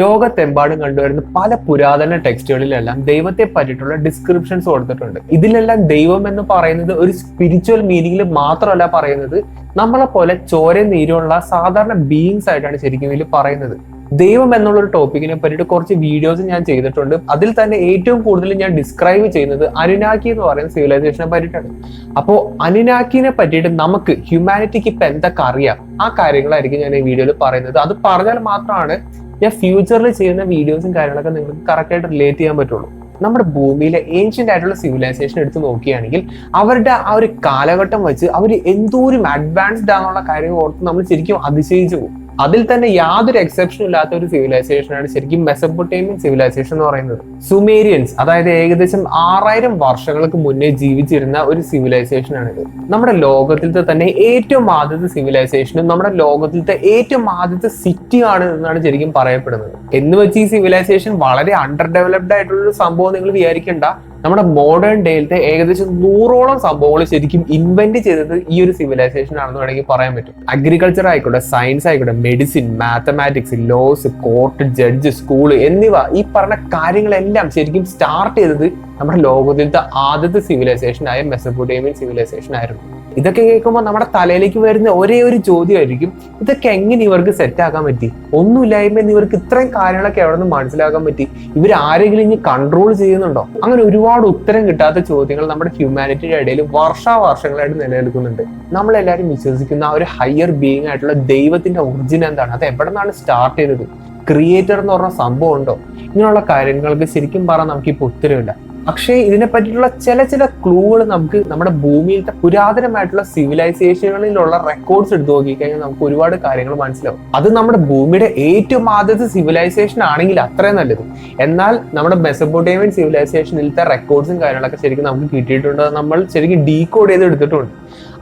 ലോകത്തെമ്പാടും കണ്ടുവരുന്ന പല പുരാതന ടെക്സ്റ്റുകളിലെല്ലാം ദൈവത്തെ പറ്റിയിട്ടുള്ള ഡിസ്ക്രിപ്ഷൻസ് കൊടുത്തിട്ടുണ്ട്. ഇതിലെല്ലാം ദൈവം എന്ന് പറയുന്നത് ഒരു സ്പിരിച്വൽ മീനിങ്ങിൽ മാത്രമല്ല പറയുന്നത്, നമ്മളെ പോലെ ചോരയും നീരുമുള്ള സാധാരണ ബീയിങ്സ് ആയിട്ടാണ് ശരിക്കും ഇതിൽ പറയുന്നത്. ദൈവം എന്നുള്ള ഒരു ടോപ്പിക്കിനെ പറ്റിയിട്ട് കുറച്ച് വീഡിയോസ് ഞാൻ ചെയ്തിട്ടുണ്ട്. അതിൽ തന്നെ ഏറ്റവും കൂടുതൽ ഞാൻ ഡിസ്ക്രൈബ് ചെയ്യുന്നത് അനുനാക്കി എന്ന് പറയുന്ന സിവിലൈസേഷനെ പറ്റിയിട്ടാണ്. അപ്പോൾ അനുനാക്കിനെ പറ്റിയിട്ട് നമുക്ക് ഹ്യൂമാനിറ്റിക്ക് ഇപ്പൊ എന്തൊക്കെ അറിയാം, ആ കാര്യങ്ങളായിരിക്കും ഞാൻ ഈ വീഡിയോയിൽ പറയുന്നത്. അത് പറഞ്ഞാൽ മാത്രമാണ് ഞാൻ ഫ്യൂച്ചറിൽ ചെയ്യുന്ന വീഡിയോസും കാര്യങ്ങളൊക്കെ നിങ്ങൾക്ക് കറക്റ്റ് ആയിട്ട് റിലേറ്റ് ചെയ്യാൻ പറ്റുള്ളൂ. നമ്മുടെ ഭൂമിയിലെ ഏൻഷ്യന്റ് ആയിട്ടുള്ള സിവിലൈസേഷൻ എടുത്ത് നോക്കുകയാണെങ്കിൽ അവരുടെ ആ ഒരു കാലഘട്ടം വെച്ച് അവർ എന്തോരം അഡ്വാൻസ്ഡ് ആണെന്നുള്ള കാര്യങ്ങൾ ഓർത്ത് നമ്മൾ ശരിക്കും അതിശയിച്ചു പോകും. അതിൽ തന്നെ യാതൊരു എക്സെപ്ഷനും ഇല്ലാത്ത ഒരു സിവിലൈസേഷൻ ആണ് ശരിക്കും മെസപ്പൊട്ടേമിയൻ സിവിലൈസേഷൻ എന്ന് പറയുന്നത്. സുമേരിയൻസ്, അതായത് ഏകദേശം 6000 വർഷങ്ങൾക്ക് മുന്നേ ജീവിച്ചിരുന്ന ഒരു സിവിലൈസേഷൻ ആണിത്. നമ്മുടെ ലോകത്തിലത്തെ തന്നെ ഏറ്റവും ആദ്യത്തെ സിവിലൈസേഷനും നമ്മുടെ ലോകത്തിലത്തെ ഏറ്റവും ആദ്യത്തെ സിറ്റി ആണ് എന്നാണ് ശരിക്കും പറയപ്പെടുന്നത്. എന്ന് വെച്ച് ഈ സിവിലൈസേഷൻ വളരെ അണ്ടർ ഡെവലപ്ഡ് ആയിട്ടുള്ള ഒരു സംഭവം നിങ്ങൾ വിചാരിക്കേണ്ട. നമ്മുടെ മോഡേൺ ഡേയിലത്തെ ഏകദേശം 100ഓളം സംഭവങ്ങൾ ശരിക്കും ഇൻവെന്റ് ചെയ്തത് ഈ ഒരു സിവിലൈസേഷൻ ആണെന്ന് വേണമെങ്കിൽ പറയാൻ പറ്റും. അഗ്രികൾച്ചർ ആയിക്കോട്ടെ, സയൻസ് ആയിക്കോട്ടെ, medicine, mathematics, laws, court, judge, school എന്നിവ ഈ പറഞ്ഞ കാര്യങ്ങളെല്ലാം ശരിക്കും സ്റ്റാർട്ട് ചെയ്തത് നമ്മുടെ ലോകത്തിലത്തെ ആദ്യത്തെ സിവിലൈസേഷൻ ആയ മെസപ്പൊട്ടേമിയൻ സിവിലൈസേഷൻ ആയിരുന്നു. ഇതൊക്കെ കേൾക്കുമ്പോൾ നമ്മുടെ തലയിലേക്ക് വരുന്ന ഒരേ ഒരു ചോദ്യമായിരിക്കും, ഇതൊക്കെ എങ്ങനെ ഇവർക്ക് സെറ്റ് ആക്കാൻ പറ്റി? ഒന്നുമില്ലായ്മ ഇവർക്ക് ഇത്രയും കാര്യങ്ങളൊക്കെ എവിടെ നിന്ന് മനസ്സിലാക്കാൻ പറ്റി? ഇവർ ആരെങ്കിലും ഇനി കൺട്രോൾ ചെയ്യുന്നുണ്ടോ? അങ്ങനെ ഒരുപാട് ഉത്തരം കിട്ടാത്ത ചോദ്യങ്ങൾ നമ്മുടെ ഹ്യൂമാനിറ്റിയുടെ ഇടയിൽ വർഷാവർഷങ്ങളായിട്ട് നിലനിൽക്കുന്നുണ്ട്. നമ്മളെല്ലാവരും വിശ്വസിക്കുന്ന ആ ഒരു ഹയർ ബീയിങ് ആയിട്ടുള്ള ദൈവത്തിന്റെ ഒറിജിൻ എന്താണ്? അത് എവിടെ നിന്നാണ് സ്റ്റാർട്ട് ചെയ്തത്? ക്രിയേറ്റർ എന്ന് പറഞ്ഞ സംഭവം ഉണ്ടോ? ഇങ്ങനെയുള്ള കാര്യങ്ങൾക്ക് ശരിക്കും പറഞ്ഞാൽ നമുക്കിപ്പോൾ ഉത്തരവില്ല. പക്ഷേ ഇതിനെ പറ്റിയിട്ടുള്ള ചില ക്ലൂകൾ നമുക്ക് നമ്മുടെ ഭൂമിയിലത്തെ പുരാതനമായിട്ടുള്ള സിവിലൈസേഷനുകളിലുള്ള റെക്കോർഡ്സ് എടുത്ത് നോക്കിക്കഴിഞ്ഞാൽ നമുക്ക് ഒരുപാട് കാര്യങ്ങൾ മനസ്സിലാവും. അത് നമ്മുടെ ഭൂമിയുടെ ഏറ്റവും ആദ്യത്തെ സിവിലൈസേഷൻ ആണെങ്കിൽ അത്രയും നല്ലത്. എന്നാൽ നമ്മുടെ മെസപ്പൊട്ടേമിയൻ സിവിലൈസേഷനിലത്തെ റെക്കോർഡ്സും കാര്യങ്ങളൊക്കെ ശരിക്കും നമുക്ക് കിട്ടിയിട്ടുണ്ട്. നമ്മൾ ശരിക്കും ഡീകോഡ് ചെയ്ത് എടുത്തിട്ടുണ്ട്.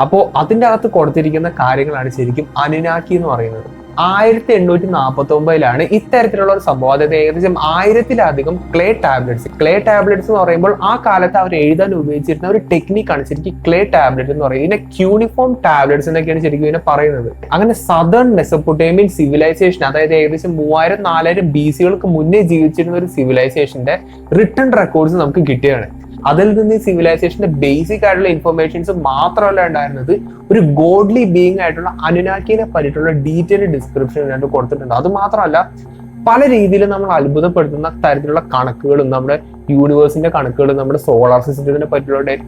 അപ്പോൾ അതിൻ്റെ അകത്ത് കൊടുത്തിരിക്കുന്ന കാര്യങ്ങളാണ് ശരിക്കും അനുനാക്കി എന്ന് പറയുന്നത്. 1849 ഇത്തരത്തിലുള്ള ഒരു സംഭവം, അതായത് ഏകദേശം 1000-ലധികം ക്ലേ ടാബ്ലറ്റ്സ് എന്ന് പറയുമ്പോൾ ആ കാലത്ത് അവർ എഴുതാൻ ഉപയോഗിച്ചിരുന്ന ഒരു ടെക്നിക്കാണ് ശരിക്കും ക്ലേ ടാബ്ലറ്റ് എന്ന് പറയുന്നത്. ഇതിനെ ക്യൂണിഫോം ടാബ്ലറ്റ്സ് എന്നൊക്കെയാണ് ശരിക്കും ഇതിനെ പറയുന്നത്. അങ്ങനെ സദേൺ മെസപ്പൊട്ടേമിയൻ സിവിലൈസേഷൻ, അതായത് ഏകദേശം 3000-4000 BC മുന്നേ ജീവിച്ചിരുന്ന ഒരു സിവിലൈസേഷന്റെ റിട്ടേൺ റെക്കോർഡ്സ് നമുക്ക് കിട്ടിയാണ്. അതിൽ നിന്ന് ഈ സിവിലൈസേഷന്റെ ബേസിക് ആയിട്ടുള്ള ഇൻഫർമേഷൻസ് മാത്രമല്ല ഉണ്ടായിരുന്നത്, ഒരു ഗോഡ്ലി ബീയിങ് ആയിട്ടുള്ള അനുനാക്കിനെ പറ്റിയിട്ടുള്ള ഡീറ്റെയിൽഡ് ഡിസ്ക്രിപ്ഷൻ ഇതിനകത്ത് കൊടുത്തിട്ടുണ്ട്. അത് മാത്രമല്ല, പല രീതിയിൽ നമ്മൾ അത്ഭുതപ്പെടുത്തുന്ന തരത്തിലുള്ള കണക്കുകളും, നമ്മുടെ യൂണിവേഴ്സിന്റെ കണക്കുകളും, നമ്മുടെ സോളാർ സിസ്റ്റത്തിനെ പറ്റിയുള്ള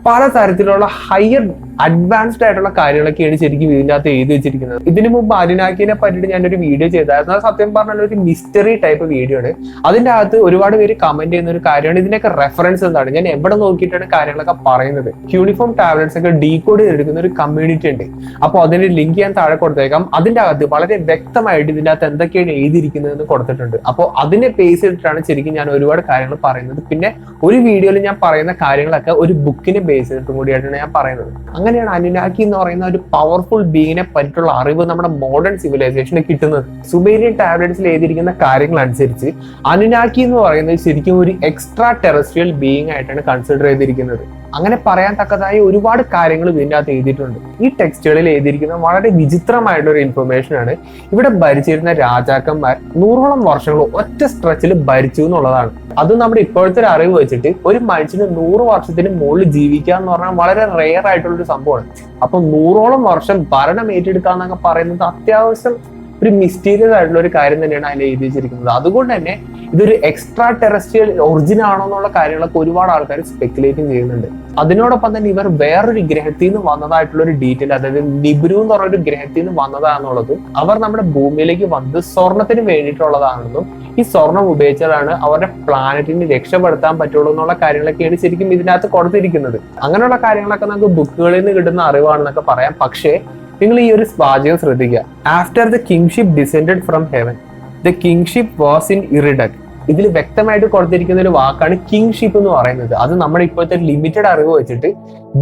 പല തരത്തിലുള്ള ഹയർ അഡ്വാൻസ്ഡ് ആയിട്ടുള്ള കാര്യങ്ങളൊക്കെയാണ് ശരിക്കും ഇതിൻ്റെ അകത്ത് എഴുതി വെച്ചിരിക്കുന്നത്. ഇതിനു മുമ്പ് അനുനാക്കിനെ പറ്റിയിട്ട് ഞാനൊരു വീഡിയോ ചെയ്തായിരുന്നു. അത് സത്യം പറഞ്ഞാൽ ഒരു മിസ്റ്ററി ടൈപ്പ് വീഡിയോ ആണ്. അതിൻ്റെ അകത്ത് ഒരുപാട് പേര് കമന്റ് ചെയ്യുന്ന ഒരു കാര്യമാണ് ഇതിനൊക്കെ റെഫറൻസ് എന്താണ്, ഞാൻ എവിടെ നോക്കിയിട്ടാണ് കാര്യങ്ങളൊക്കെ പറയുന്നത്. യൂണിഫോം ടാബ്ലറ്റ്സ് ഒക്കെ ഡീകോഡ് ചെയ്തെടുക്കുന്ന ഒരു കമ്മ്യൂണിറ്റി ഉണ്ട്. അപ്പോൾ അതിന്റെ ലിങ്ക് ഞാൻ താഴെ കൊടുത്തേക്കാം. അതിൻ്റെ അകത്ത് വളരെ വ്യക്തമായിട്ട് ഇതിൻ്റെ അകത്ത് എന്തൊക്കെയാണ് എഴുതിയിരിക്കുന്നതെന്ന് കൊടുത്തിട്ടുണ്ട്. അപ്പോൾ അതിനെ ബേസ് ചെയ്തിട്ടാണ് ശരിക്കും ഞാൻ ഒരുപാട് കാര്യങ്ങൾ പറയുന്നത്. പിന്നെ ഒരു വീഡിയോയിൽ ഞാൻ പറയുന്ന കാര്യങ്ങളൊക്കെ ഒരു ബുക്കിനെ ബേസ് ചെയ്തിട്ടും കൂടിയായിട്ടാണ് ഞാൻ പറയുന്നത്. അങ്ങനെയാണ് അനുനാക്കി എന്ന് പറയുന്ന ഒരു പവർഫുൾ ബീയിങ്ങിനെ പറ്റിയുള്ള അറിവ് നമ്മുടെ മോഡേൺ സിവിലൈസേഷന് കിട്ടുന്നത്. സുമേരിയൻ ടാബ്ലറ്റ്സിൽ എഴുതിയിരിക്കുന്ന കാര്യങ്ങൾ അനുസരിച്ച് അനുനാക്കി എന്ന് പറയുന്നത് ശരിക്കും ഒരു എക്സ്ട്രാ ടെറസ്ട്രിയൽ ബീയിങ് ആയിട്ടാണ് കൺസിഡർ ചെയ്തിരിക്കുന്നത്. അങ്ങനെ പറയാൻ തക്കതായ ഒരുപാട് കാര്യങ്ങൾ ഇതിൻ്റെ അകത്ത് എഴുതിയിട്ടുണ്ട്. ഈ ടെക്സ്റ്റുകളിൽ എഴുതിയിരിക്കുന്ന വളരെ വിചിത്രമായിട്ടുള്ള ഒരു ഇൻഫർമേഷൻ ആണ്. ഇവിടെ ഭരിച്ചിരുന്ന രാജാക്കന്മാർ 100ഓളം വർഷങ്ങൾ ഒറ്റ സ്ട്രെച്ചിൽ ഭരിച്ചു എന്നുള്ളതാണ്. അത് നമ്മുടെ ഇപ്പോഴത്തെ ഒരു അറിവ് വെച്ചിട്ട് ഒരു മനുഷ്യന് 100 വർഷത്തിന് മുകളിൽ ജീവിക്കുക എന്ന് പറഞ്ഞാൽ വളരെ റെയർ ആയിട്ടുള്ള ഒരു സംഭവമാണ്. അപ്പൊ 100ഓളം വർഷം ഭരണം ഏറ്റെടുക്കുക എന്നൊക്കെ പറയുന്നത് അത്യാവശ്യം ഒരു മിസ്റ്റീരിയസ് ആയിട്ടുള്ള ഒരു കാര്യം തന്നെയാണ് അതിൽ എഴുതി വെച്ചിരിക്കുന്നത്. അതുകൊണ്ട് തന്നെ ഇതൊരു എക്സ്ട്രാ ടെറസ്ട്രിയൽ ഒറിജിൻ ആണോ എന്നുള്ള കാര്യങ്ങളൊക്കെ ഒരുപാട് ആൾക്കാർ സ്പെക്കുലേറ്റും ചെയ്യുന്നുണ്ട്. അതിനോടൊപ്പം തന്നെ ഇവർ വേറൊരു ഗ്രഹത്തിൽ നിന്ന് വന്നതായിട്ടുള്ള ഒരു ഡീറ്റെയിൽ, അതായത് നിബ്രു എന്ന് പറഞ്ഞൊരു ഗ്രഹത്തിൽ നിന്ന് വന്നതാണെന്നുള്ളതും അവർ നമ്മുടെ ഭൂമിയിലേക്ക് വന്നത് സ്വർണത്തിന് വേണ്ടിയിട്ടുള്ളതാണെന്നും ഈ സ്വർണം ഉപയോഗിച്ചാലാണ് അവരുടെ പ്ലാനറ്റിനെ രക്ഷപ്പെടുത്താൻ പറ്റുള്ളൂ എന്നുള്ള കാര്യങ്ങളൊക്കെയാണ് ശരിക്കും ഇതിനകത്ത് കൊടുത്തിരിക്കുന്നത്. അങ്ങനെയുള്ള കാര്യങ്ങളൊക്കെ നമുക്ക് ബുക്കുകളിൽ നിന്ന് കിട്ടുന്ന അറിവാണെന്നൊക്കെ പറയാം. പക്ഷേ നിങ്ങൾ ഈ ഒരു വാചകം ശ്രദ്ധിക്കുക, after the kingship descended from heaven the kingship was in Eridug. ഇതിൽ വ്യക്തമായിട്ട് കൊടുത്തിരിക്കുന്ന ഒരു വാക്കാണ് കിങ്ഷിപ്പ് എന്ന് പറയുന്നത്. അത് നമ്മുടെ ഇപ്പോഴത്തെ ലിമിറ്റഡ് അറിവ് വെച്ചിട്ട്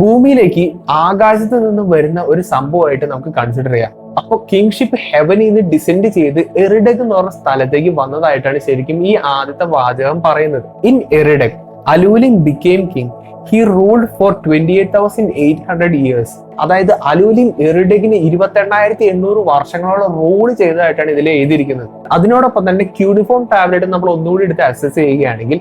ഭൂമിയിലേക്ക് ആകാശത്ത് നിന്ന് വരുന്ന ഒരു സംഭവമായിട്ട് നമുക്ക് കൺസിഡർ ചെയ്യാം. അപ്പൊ കിങ്ഷിപ്പ് ഹെവനിൽ നിന്ന് ഡിസെൻഡ് ചെയ്ത് എറിഡക് എന്ന് പറഞ്ഞ സ്ഥലത്തേക്ക് വന്നതായിട്ടാണ് ശരിക്കും ഈ ആദ്യത്തെ വാചകം പറയുന്നത്. In Eridug Alulim became king. He ruled for 28,800 years. അതായത് അലൂലിൻ എറിഡഗിന് 28,800 വർഷങ്ങളോളം റൂൾ ചെയ്തതായിട്ടാണ് ഇതിൽ എഴുതിയിരിക്കുന്നത്. അതിനോടൊപ്പം തന്നെ ക്യൂണിഫോം ടാബ്ലറ്റ് നമ്മൾ ഒന്നുകൂടി എടുത്ത് അസസ് ചെയ്യുകയാണെങ്കിൽ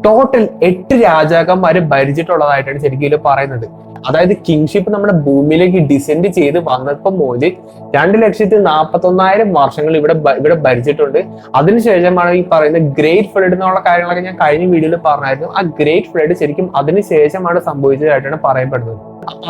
ടോട്ടൽ 8 രാജാക്കന്മാര് ഭരിച്ചിട്ടുള്ളതായിട്ടാണ് ശരിക്കും ഇതിൽ പറയുന്നത്. അതായത് കിങ്ഷിപ്പ് നമ്മുടെ ഭൂമിയിലേക്ക് ഡിസെൻഡ് ചെയ്ത് വന്നപ്പോൾ മുതൽ 2,41,000 വർഷങ്ങൾ ഇവിടെ ഭരിച്ചിട്ടുണ്ട്. അതിനുശേഷമാണ് ഈ പറയുന്ന ഗ്രേറ്റ് ഫ്ലഡ് എന്നുള്ള കാര്യങ്ങളൊക്കെ ഞാൻ കഴിഞ്ഞ വീഡിയോയിൽ പറഞ്ഞായിരുന്നു. ആ ഗ്രേറ്റ് ഫ്ലഡ് ശരിക്കും അതിനുശേഷമാണ് സംഭവിച്ചതായിട്ടാണ് പറയപ്പെടുന്നത്.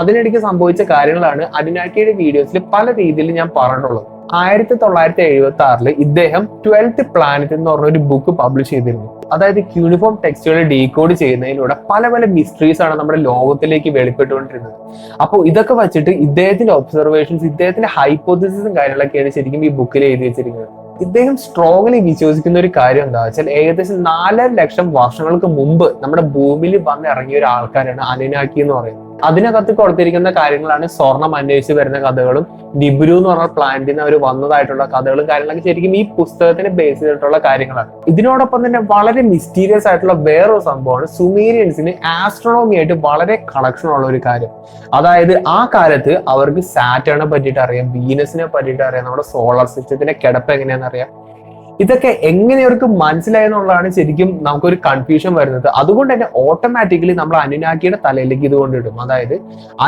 അതിനിടയ്ക്ക് സംഭവിച്ച കാര്യങ്ങളാണ് അനുനാക്കിയുടെ വീഡിയോസിൽ പല രീതിയിൽ ഞാൻ പറഞ്ഞിട്ടുള്ളത്. 1976 ഇദ്ദേഹം 12th പ്ലാനറ്റ് എന്ന് പറഞ്ഞ ഒരു ബുക്ക് പബ്ലിഷ് ചെയ്തിരുന്നു. അതായത് ക്യൂണിഫോം ടെക്സ്റ്റുകൾ ഡീകോഡ് ചെയ്യുന്നതിലൂടെ പല പല മിസ്റ്ററീസ് ആണ് നമ്മുടെ ലോകത്തിലേക്ക് വെളിപ്പെട്ടുകൊണ്ടിരുന്നത്. അപ്പോൾ ഇതൊക്കെ വെച്ചിട്ട് ഇദ്ദേഹത്തിന്റെ ഒബ്സർവേഷൻസ്, ഇദ്ദേഹത്തിന്റെ ഹൈപ്പോത്തിസിസും കാര്യങ്ങളൊക്കെയാണ് ശരിക്കും ഈ ബുക്കിൽ എഴുതി വെച്ചിരിക്കുന്നത്. ഇദ്ദേഹം സ്ട്രോങ്ലി വിശ്വസിക്കുന്ന ഒരു കാര്യം എന്താ വെച്ചാൽ ഏകദേശം 4 ലക്ഷം വർഷങ്ങൾക്ക് മുമ്പ് നമ്മുടെ ഭൂമിയിൽ വന്നിറങ്ങിയ ഒരു ആൾക്കാരാണ് അനുനാക്കി എന്ന് പറയുന്നത്. അതിനകത്ത് കൊടുത്തിരിക്കുന്ന കാര്യങ്ങളാണ് സ്വർണം അന്വേഷിച്ച് വരുന്ന കഥകളും നിബ്രു എന്ന് പറഞ്ഞ പ്ലാന്റിൽ നിന്ന് അവർ വന്നതായിട്ടുള്ള കഥകളും കാര്യങ്ങളൊക്കെ ശരിക്കും ഈ പുസ്തകത്തിന് ബേസ് ചെയ്തിട്ടുള്ള കാര്യങ്ങളാണ്. ഇതിനോടൊപ്പം തന്നെ വളരെ മിസ്റ്റീരിയസ് ആയിട്ടുള്ള വേറൊരു സംഭവമാണ് സുമേരിയൻസിന് ആസ്ട്രോണോമി ആയിട്ട് വളരെ കണക്ഷൻ ഉള്ള ഒരു കാര്യം. അതായത് ആ കാലത്ത് അവർക്ക് സാറ്റേണിനെ പറ്റിയിട്ട് അറിയാം, വീനസിനെ പറ്റിയിട്ട് അറിയാം, നമ്മുടെ സോളാർ സിസ്റ്റത്തിന്റെ കിടപ്പ് എങ്ങനെയാണെന്ന് അറിയാം. ഇതൊക്കെ എങ്ങനെ അവർക്ക് മനസ്സിലായെന്നുള്ളതാണ് ശരിക്കും നമുക്കൊരു കൺഫ്യൂഷൻ വരുന്നത്. അതുകൊണ്ട് തന്നെ ഓട്ടോമാറ്റിക്കലി നമ്മൾ അനുനാക്കിയുടെ തലയിലേക്ക് ഇത് കൊണ്ടിടും. അതായത്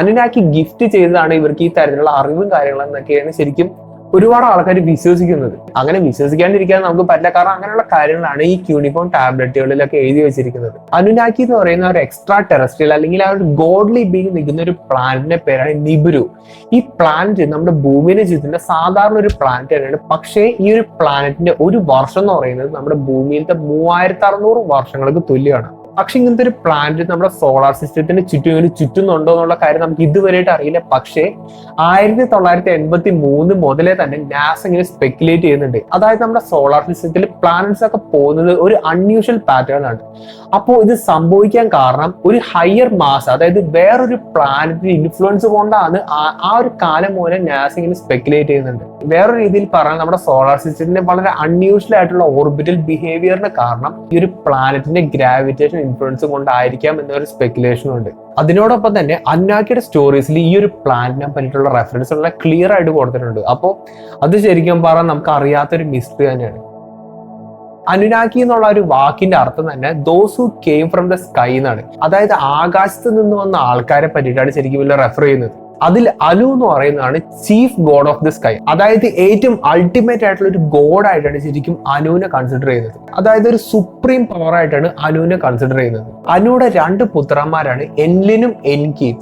അനുനാക്കി ഗിഫ്റ്റ് ചെയ്തതാണ് ഇവർക്ക് ഈ തരത്തിലുള്ള അറിവും കാര്യങ്ങളും എന്നൊക്കെയാണ് ശരിക്കും ഒരുപാട് ആൾക്കാർ വിശ്വസിക്കുന്നത്. അങ്ങനെ വിശ്വസിക്കാണ്ടിരിക്കാൻ നമുക്ക് പറ്റില്ല. കാരണം അങ്ങനെയുള്ള കാര്യങ്ങളാണ് ഈ ക്യൂണിഫോം ടാബ്ലറ്റുകളിലൊക്കെ എഴുതി വെച്ചിരിക്കുന്നത്. അനുനാക്കി എന്ന് പറയുന്ന ഒരു എക്സ്ട്രാ ടെറസ്ട്രിയൽ അല്ലെങ്കിൽ ആ ഒരു ഗോഡ്ലി ബീങ് നിൽക്കുന്ന ഒരു പ്ലാനറ്റിന്റെ പേരാണ് നിബ്രു. ഈ പ്ലാനറ്റ് നമ്മുടെ ഭൂമിയെ ചുറ്റുന്ന സാധാരണ ഒരു പ്ലാനറ്റ് തന്നെയാണ്. പക്ഷേ ഈ ഒരു പ്ലാനറ്റിന്റെ ഒരു വർഷം എന്ന് പറയുന്നത് നമ്മുടെ ഭൂമിയിലത്തെ 3600 വർഷങ്ങൾക്ക് തുല്യമാണ്. പക്ഷെ ഇങ്ങനത്തെ ഒരു പ്ലാനറ്റ് നമ്മുടെ സോളാർ സിസ്റ്റത്തിന് ചുറ്റുന്നുണ്ടോ എന്നുള്ള കാര്യം നമുക്ക് ഇതുവരെയായിട്ട് അറിയില്ല. പക്ഷേ 1983 മുതലേ തന്നെ നാസ ഇങ്ങനെ സ്പെക്കുലേറ്റ് ചെയ്യുന്നുണ്ട്. അതായത് നമ്മുടെ സോളാർ സിസ്റ്റത്തിൽ പ്ലാനറ്റ്സ് ഒക്കെ പോകുന്നത് ഒരു അൺയൂഷ്വൽ പാറ്റേൺ ആണ്. അപ്പോൾ ഇത് സംഭവിക്കാൻ കാരണം ഒരു ഹയർ മാസ്, അതായത് വേറൊരു പ്ലാനറ്റിന്റെ ഇൻഫ്ലുവൻസ് കൊണ്ടാണ് ആ ഒരു കാലം മൂലം നാസ ഇങ്ങനെ സ്പെക്കുലേറ്റ് ചെയ്യുന്നുണ്ട്. വേറൊരു രീതിയിൽ പറഞ്ഞാൽ നമ്മുടെ സോളാർ സിസ്റ്റത്തിന്റെ വളരെ അൺയൂഷ്വൽ ആയിട്ടുള്ള ഓർബിറ്റൽ ബിഹേവിയറിന് കാരണം ഈ ഒരു പ്ലാനറ്റിന്റെ ഗ്രാവിറ്റേഷൻ ഇൻഫ്ലുവൻസ് കൊണ്ടായിരിക്കാം എന്നൊരു സ്പെക്കുലേഷൻ ഉണ്ട്. അതിനോടൊപ്പം തന്നെ അന്നാക്കിയുടെ സ്റ്റോറീസിൽ ഈ ഒരു പ്ലാനറ്റിനെ പറ്റിയിട്ടുള്ള റെഫറൻസ് ഉള്ള ക്ലിയർ ആയിട്ട് കൊടുത്തിട്ടുണ്ട്. അപ്പോൾ അത് ശരിക്കും പറഞ്ഞാൽ നമുക്ക് അറിയാത്തൊരു മിസ്റ്ററി തന്നെയാണ്. അനുനാക്കി എന്നുള്ള ഒരു വാക്കിന്റെ അർത്ഥം തന്നെ those who came from the sky എന്നാണ്. അതായത് ആകാശത്ത് നിന്ന് വന്ന ആൾക്കാരെ പറ്റിയിട്ടാണ് ശരിക്കും ഇതിൽ റെഫർ ചെയ്യുന്നത്. അതിൽ അലു എന്ന് പറയുന്നതാണ് chief God of the sky. അതായത് ഏറ്റവും അൾട്ടിമേറ്റ് ആയിട്ടുള്ള ഒരു ഗോഡ് ആയിട്ടാണ് ശരിക്കും അനുവിനെ കൺസിഡർ ചെയ്യുന്നത്. അതായത് ഒരു സുപ്രീം പവർ ആയിട്ടാണ് അനുവിനെ കൺസിഡർ ചെയ്യുന്നത്. അനുയുടെ 2 പുത്രന്മാരാണ് എൻലിനും എൻകിയും.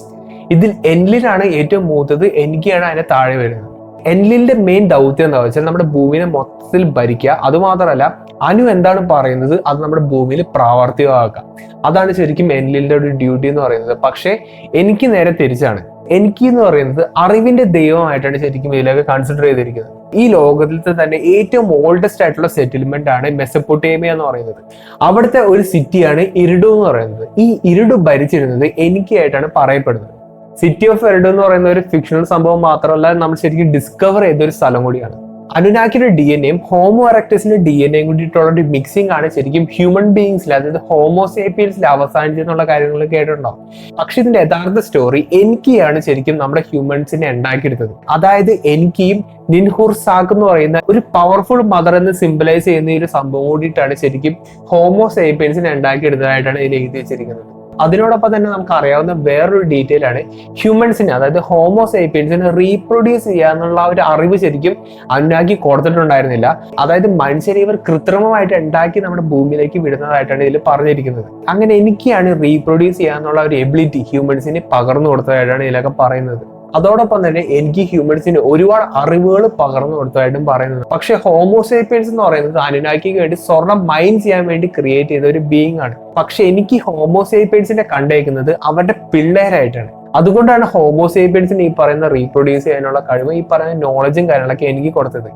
ഇതിൽ എൻലിനാണ് ഏറ്റവും മൂത്തത്, എൻകിയാണ് അതിനെ താഴെ വരുന്നത്. എൻലിന്റെ മെയിൻ ദൗത്യം എന്താ വെച്ചാൽ നമ്മുടെ ഭൂമിയെ മൊത്തത്തിൽ ഭരിക്കുക. അതുമാത്രമല്ല അനു എന്താണ് പറയുന്നത് അത് നമ്മുടെ ഭൂമിയിൽ പ്രാവർത്തികമാക്കുക. അതാണ് ശരിക്കും എൻലിന്റെ ഒരു ഡ്യൂട്ടി എന്ന് പറയുന്നത്. പക്ഷേ എനിക്ക് നേരെ തിരിച്ചാണ്. എനിക്ക് എന്ന് പറയുന്നത് അറിവിന്റെ ദൈവമായിട്ടാണ് ശരിക്കും ഇതിലൊക്കെ കൺസിഡർ ചെയ്തിരിക്കുന്നത്. ഈ ലോകത്തിലത്തെ തന്നെ ഏറ്റവും ഓൾഡസ്റ്റ് ആയിട്ടുള്ള സെറ്റിൽമെന്റ് ആണ് മെസപ്പൊട്ടേമിയ എന്ന് പറയുന്നത്. അവിടുത്തെ ഒരു സിറ്റിയാണ് ഇരിഡു എന്ന് പറയുന്നത്. ഈ ഇരിഡു ഭരിച്ചിരുന്നത് എനിക്കായിട്ടാണ് പറയപ്പെടുന്നത്. സിറ്റി ഓഫ് എറിഡു എന്ന് പറയുന്ന ഒരു ഫിക്ഷണൽ സംഭവം മാത്രമല്ല, നമ്മൾ ശരിക്കും ഡിസ്കവർ ചെയ്ത ഒരു സ്ഥലം കൂടിയാണ്. അനുനാക്കിയുടെ DNA ഹോമോ എറക്ടസിന്റെ DNA കൂടിയിട്ടുള്ള ഒരു മിക്സിംഗ് ആണ് ശരിക്കും ഹ്യൂമൻ ബീയിങ്സിൽ, അതായത് ഹോമോസേപ്പിയൻസിൽ അവസാനിച്ചെന്നുള്ള കാര്യങ്ങൾ കേട്ടിട്ടുണ്ടാവും. പക്ഷെ ഇതിന്റെ യഥാർത്ഥ സ്റ്റോറി എനിക്കാണ് ശരിക്കും നമ്മുടെ ഹ്യൂമൻസിനെ ഉണ്ടാക്കിയെടുത്തത്. അതായത് എനിക്കും നിൻഹുർസാക്ക് എന്ന് പറയുന്ന ഒരു പവർഫുൾ മദർ എന്ന് സിംബലൈസ് ചെയ്യുന്ന ഒരു സംഭവം കൂടിയിട്ടാണ് ശരിക്കും ഹോമോസേപ്പിയൻസിനെ ഉണ്ടാക്കിയെടുത്തതായിട്ടാണ് ഇതിൽ എഴുതി വെച്ചിരിക്കുന്നത്. അതിനോടൊപ്പം തന്നെ നമുക്ക് അറിയാവുന്ന വേറൊരു ഡീറ്റെയിൽ ആണ് ഹ്യൂമൻസിനെ, അതായത് ഹോമോസേപ്പിയൻസിനെ റീപ്രൊഡ്യൂസ് ചെയ്യാന്നുള്ള ഒരു അറിവ് ശരിക്കും അനുനാക്കി കൊടുത്തിട്ടുണ്ടായിരുന്നില്ല. അതായത് മനുഷ്യരെ ഇവർ കൃത്രിമമായിട്ട് ഉണ്ടാക്കി നമ്മുടെ ഭൂമിയിലേക്ക് വിടുന്നതായിട്ടാണ് ഇതിൽ പറഞ്ഞിരിക്കുന്നത്. അങ്ങനെ എനിക്കാണ് റീപ്രൊഡ്യൂസ് ചെയ്യാന്നുള്ള ഒരു എബിലിറ്റി ഹ്യൂമൻസിന് പകർന്നു കൊടുത്തതായിട്ടാണ് ഇതിലൊക്കെ പറയുന്നത്. അതോടൊപ്പം തന്നെ എനിക്ക് ഹ്യൂമൻസിന് ഒരുപാട് അറിവുകൾ പകർന്നു കൊടുത്തതായിട്ടും പറയുന്നത്. പക്ഷെ ഹോമോസേപ്പിയൻസ് എന്ന് പറയുന്നത് അനുനാക്കിക്ക് വേണ്ടി സ്വർണം മൈൻ ചെയ്യാൻ വേണ്ടി ക്രിയേറ്റ് ചെയ്ത ഒരു ബീയിങ് ആണ്. പക്ഷെ എനിക്ക് ഹോമോസേപ്പിയൻസിനെ കണ്ടേക്കുന്നത് അവരുടെ പിള്ളേരായിട്ടാണ്. അതുകൊണ്ടാണ് ഹോമോസേപ്പിയൻസിന് ഈ പറയുന്ന റീപ്രൊഡ്യൂസ് ചെയ്യാനുള്ള കഴിവ്, ഈ പറയുന്ന നോളജും കാര്യങ്ങളൊക്കെ എനിക്ക് കൊടുത്തത്.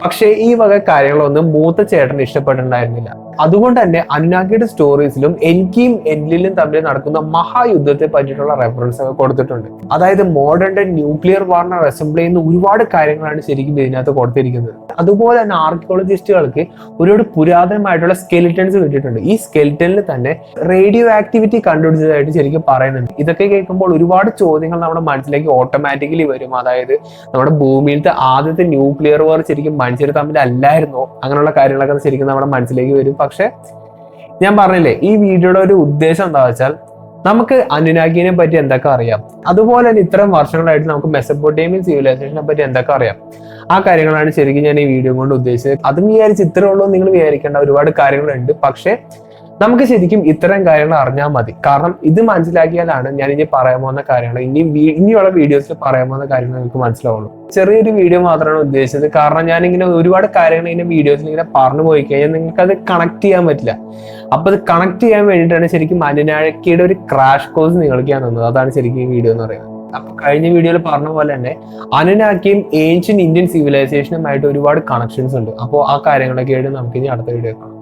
പക്ഷേ ഈ വക കാര്യങ്ങളൊന്നും മൂത്ത ചേട്ടന് ഇഷ്ടപ്പെട്ടിട്ടുണ്ടായിരുന്നില്ല. അതുകൊണ്ട് തന്നെ അനുനാഗിയുടെ സ്റ്റോറീസിലും എനിക്കും എൻലിലും തമ്മിൽ നടക്കുന്ന മഹായുദ്ധത്തെ പറ്റിയിട്ടുള്ള റെഫറൻസ് ഒക്കെ കൊടുത്തിട്ടുണ്ട്. അതായത് മോഡേൺ ഡേ ന്യൂക്ലിയർ വാറിനെ റെസംബിൾ ചെയ്യുന്ന ഒരുപാട് കാര്യങ്ങളാണ് ശരിക്കും ഇതിനകത്ത് കൊടുത്തിരിക്കുന്നത്. അതുപോലെ തന്നെ ആർക്കിയോളജിസ്റ്റുകൾക്ക് ഒരുപാട് പുരാതനമായിട്ടുള്ള സ്കെലിറ്റൻസ് കിട്ടിയിട്ടുണ്ട്. ഈ സ്കെലിറ്റനിൽ തന്നെ റേഡിയോ ആക്ടിവിറ്റി കണ്ടുപിടിച്ചതായിട്ട് ശരിക്കും പറയുന്നുണ്ട്. ഇതൊക്കെ കേൾക്കുമ്പോൾ ഒരുപാട് ചോദ്യങ്ങൾ നമ്മുടെ മനസ്സിലേക്ക് ഓട്ടോമാറ്റിക്കലി വരും. അതായത് നമ്മുടെ ഭൂമിയിലത്തെ ആദ്യത്തെ ന്യൂക്ലിയർ വാർ ശരിക്കും മനുഷ്യർ തമ്മിൽ അല്ലായിരുന്നോ, അങ്ങനെയുള്ള കാര്യങ്ങളൊക്കെ ശരിക്കും നമ്മുടെ മനസ്സിലേക്ക് വരും. പക്ഷെ ഞാൻ പറഞ്ഞില്ലേ, ഈ വീഡിയോയുടെ ഒരു ഉദ്ദേശം എന്താ വെച്ചാൽ നമുക്ക് അനുനാഗിനെ പറ്റി എന്തൊക്കെ അറിയാം, അതുപോലെ തന്നെ ഇത്തരം വർഷങ്ങളായിട്ട് നമുക്ക് മെസപ്പൊട്ടേമിയൻ സിവിലൈസേഷനെ പറ്റി എന്തൊക്കെ അറിയാം, ആ കാര്യങ്ങളാണ് ശരിക്കും ഞാൻ ഈ വീഡിയോ കൊണ്ട് ഉദ്ദേശിച്ചത്. അതും വിചാരിച്ച് ഇത്രേ ഉള്ളൂ നിങ്ങൾ വിചാരിക്കേണ്ട, ഒരുപാട് കാര്യങ്ങളുണ്ട്. പക്ഷെ നമുക്ക് ശരിക്കും ഇത്തരം കാര്യങ്ങൾ അറിഞ്ഞാൽ മതി. കാരണം ഇത് മനസ്സിലാക്കിയാലാണ് ഞാൻ ഇനി പറയാൻ പോകുന്ന കാര്യങ്ങൾ, ഇനിയുള്ള വീഡിയോസിൽ പറയാൻ പോകുന്ന കാര്യങ്ങൾ നിങ്ങൾക്ക് മനസ്സിലാവുള്ളൂ. ചെറിയൊരു വീഡിയോ മാത്രമാണ് ഉദ്ദേശിച്ചത്. കാരണം ഞാനിങ്ങനെ ഒരുപാട് കാര്യങ്ങൾ ഇങ്ങനെ വീഡിയോസിൽ ഇങ്ങനെ പറഞ്ഞു പോയി കഴിഞ്ഞാൽ നിങ്ങൾക്ക് അത് കണക്ട് ചെയ്യാൻ പറ്റില്ല. അപ്പൊ അത് കണക്ട് ചെയ്യാൻ വേണ്ടിയിട്ടാണ് ശരിക്കും അനുനാഗിയുടെ ഒരു ക്രാഷ് കോഴ്സ് നിങ്ങൾക്ക് ഞാൻ തന്നത്. അതാണ് ശരിക്കും ഈ വീഡിയോ എന്ന് പറയുന്നത്. അപ്പൊ കഴിഞ്ഞ വീഡിയോയിൽ പറഞ്ഞ പോലെ തന്നെ അനുനാഗിയും ഏൻഷ്യന്റ് ഇന്ത്യൻ സിവിലൈസേഷനുമായിട്ട് ഒരുപാട് കണക്ഷൻസ് ഉണ്ട്. അപ്പോൾ ആ കാര്യങ്ങളൊക്കെ ആയിട്ട് നമുക്ക് ഇനി അടുത്ത വീഡിയോ കാണാം.